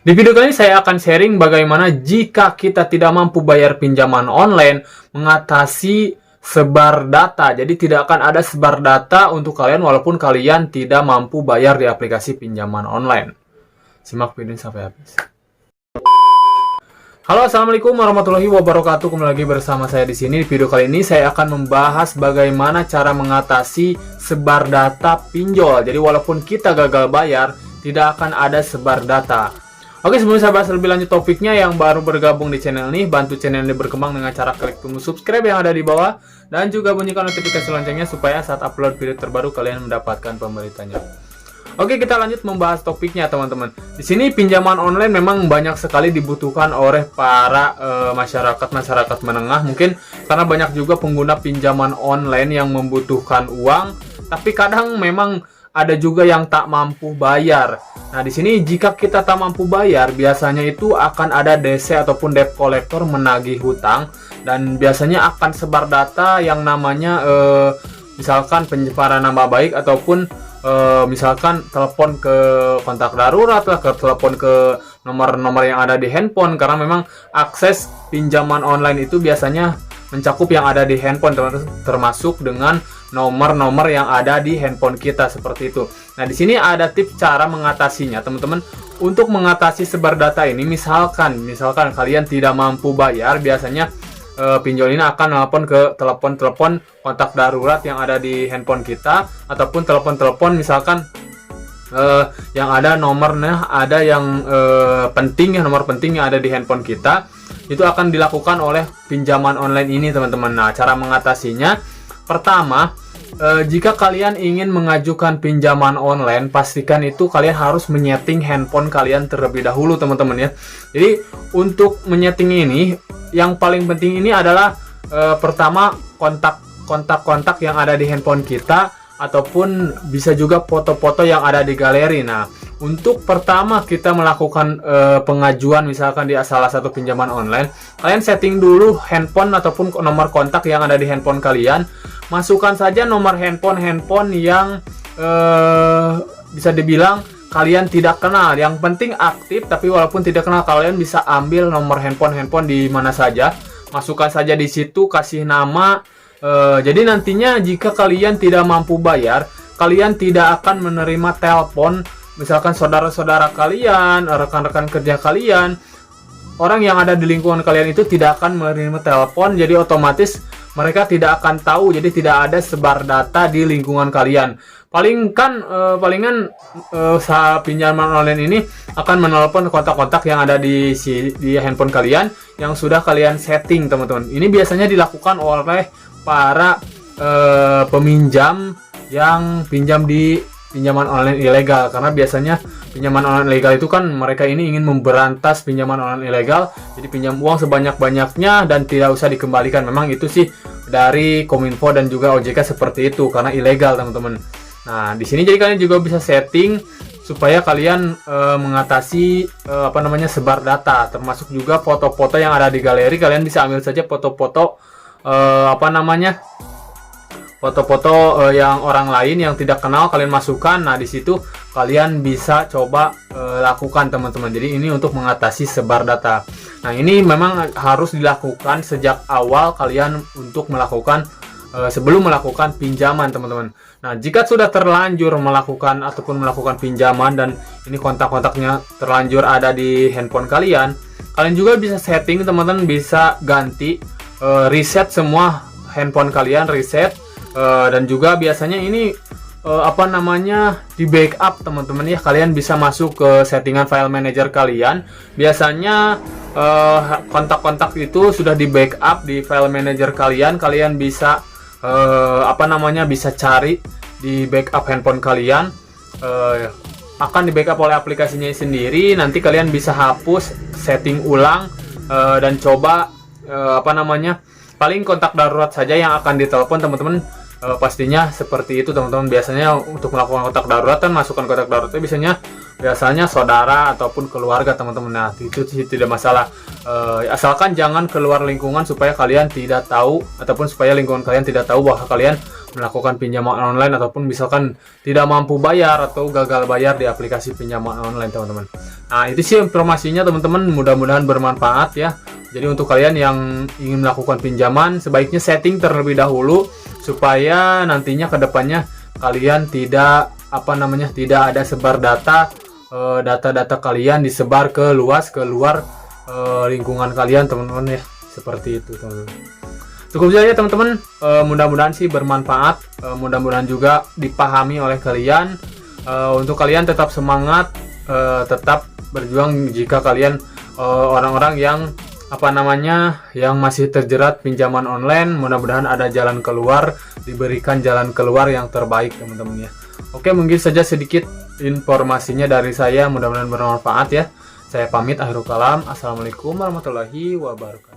Di video kali ini saya akan sharing bagaimana jika kita tidak mampu bayar pinjaman online mengatasi sebar data. Jadi tidak akan ada sebar data untuk kalian walaupun kalian tidak mampu bayar di aplikasi pinjaman online. Simak video ini sampai habis. Halo, assalamualaikum warahmatullahi wabarakatuh. Kembali lagi bersama saya di sini. Di video kali ini saya akan membahas bagaimana cara mengatasi sebar data pinjol. Jadi walaupun kita gagal bayar, tidak akan ada sebar data. Oke, sebelum saya bahas lebih lanjut topiknya, yang baru bergabung di channel ini, bantu channel ini berkembang dengan cara klik tombol subscribe yang ada di bawah dan juga bunyikan notifikasi loncengnya supaya saat upload video terbaru kalian mendapatkan pemberitanya. Oke, kita lanjut membahas topiknya, teman-teman. Di sini pinjaman online memang banyak sekali dibutuhkan oleh para masyarakat menengah, mungkin karena banyak juga pengguna pinjaman online yang membutuhkan uang, tapi kadang memang ada juga yang tak mampu bayar. Nah, di sini jika kita tak mampu bayar, biasanya itu akan ada DC ataupun debt collector menagih hutang, dan biasanya akan sebar data yang namanya misalkan pencemaran nama baik ataupun misalkan telepon ke kontak darurat lah, ke telepon ke nomor-nomor yang ada di handphone, karena memang akses pinjaman online itu biasanya mencakup yang ada di handphone, termasuk dengan nomor-nomor yang ada di handphone kita seperti itu. Nah, di sini ada tips cara mengatasinya, teman-teman. Untuk mengatasi sebar data ini, misalkan kalian tidak mampu bayar, biasanya pinjol ini akan nelpon ke telepon kontak darurat yang ada di handphone kita, ataupun telepon misalkan yang ada nomornya, ada yang penting ya, nomor penting yang ada di handphone kita, itu akan dilakukan oleh pinjaman online ini, teman-teman. Nah, cara mengatasinya, pertama, jika kalian ingin mengajukan pinjaman online, pastikan itu kalian harus menyeting handphone kalian terlebih dahulu, teman-teman ya. Jadi untuk menyeting ini, yang paling penting ini adalah pertama, kontak yang ada di handphone kita, ataupun bisa juga foto-foto yang ada di galeri. Nah, untuk pertama kita melakukan pengajuan misalkan di salah satu pinjaman online, kalian setting dulu handphone ataupun nomor kontak yang ada di handphone kalian. Masukkan saja nomor handphone yang bisa dibilang kalian tidak kenal. Yang penting aktif, tapi walaupun tidak kenal, kalian bisa ambil nomor handphone di mana saja. Masukkan saja di situ, kasih nama. Jadi nantinya jika kalian tidak mampu bayar, kalian tidak akan menerima telepon, misalkan saudara-saudara kalian, rekan-rekan kerja kalian, orang yang ada di lingkungan kalian itu tidak akan menerima telepon. Jadi otomatis mereka tidak akan tahu, jadi tidak ada sebar data di lingkungan kalian. Palingan pinjaman online ini akan menelpon kontak-kontak yang ada di handphone kalian yang sudah kalian setting, teman-teman. Ini biasanya dilakukan oleh para peminjam yang pinjam di pinjaman online ilegal, karena biasanya pinjaman online ilegal itu kan mereka ini ingin memberantas pinjaman online ilegal, jadi pinjam uang sebanyak-banyaknya dan tidak usah dikembalikan. Memang itu sih dari Kominfo dan juga OJK seperti itu, karena ilegal, teman-teman. Nah, di sini jadi kalian juga bisa setting supaya kalian mengatasi sebar data, termasuk juga foto-foto yang ada di galeri. Kalian bisa ambil saja foto-foto foto-foto yang orang lain yang tidak kenal, kalian masukkan. Nah, di situ kalian bisa coba lakukan, teman-teman. Jadi ini untuk mengatasi sebar data. Nah, ini memang harus dilakukan sejak awal kalian untuk melakukan sebelum melakukan pinjaman, teman-teman. Nah, jika sudah terlanjur melakukan pinjaman dan ini kontak-kontaknya terlanjur ada di handphone kalian juga bisa setting, teman-teman. Bisa ganti, reset semua handphone kalian, reset. Dan juga biasanya ini di backup, teman-teman ya. Kalian bisa masuk ke settingan file manager kalian. Biasanya kontak-kontak itu sudah di backup di file manager kalian. Kalian bisa bisa cari di backup handphone kalian. Akan di backup oleh aplikasinya sendiri. Nanti kalian bisa hapus, setting ulang, dan coba paling kontak darurat saja yang akan ditelepon, teman-teman. Pastinya seperti itu, teman-teman. Biasanya untuk melakukan kontak darurat kan, masukkan kontak daruratnya biasanya saudara ataupun keluarga, teman-teman. Nah, itu sih tidak masalah, asalkan jangan keluar lingkungan supaya kalian tidak tahu, ataupun supaya lingkungan kalian tidak tahu bahwa kalian melakukan pinjaman online ataupun misalkan tidak mampu bayar atau gagal bayar di aplikasi pinjaman online teman-teman. Nah itu sih informasinya teman-teman, mudah-mudahan bermanfaat ya. Jadi untuk kalian yang ingin melakukan pinjaman sebaiknya setting terlebih dahulu supaya nantinya kedepannya kalian tidak tidak ada sebar data kalian disebar ke luar lingkungan kalian teman-teman ya, seperti itu teman-teman. Cukup saja teman-teman, mudah-mudahan sih bermanfaat, mudah-mudahan juga dipahami oleh kalian. Untuk kalian tetap semangat, tetap berjuang jika kalian orang-orang yang yang masih terjerat pinjaman online, mudah-mudahan ada jalan keluar, diberikan jalan keluar yang terbaik teman-teman ya. Oke, mungkin saja sedikit informasinya dari saya, mudah-mudahan bermanfaat ya. Saya pamit, akhirul kalam. Assalamualaikum warahmatullahi wabarakatuh.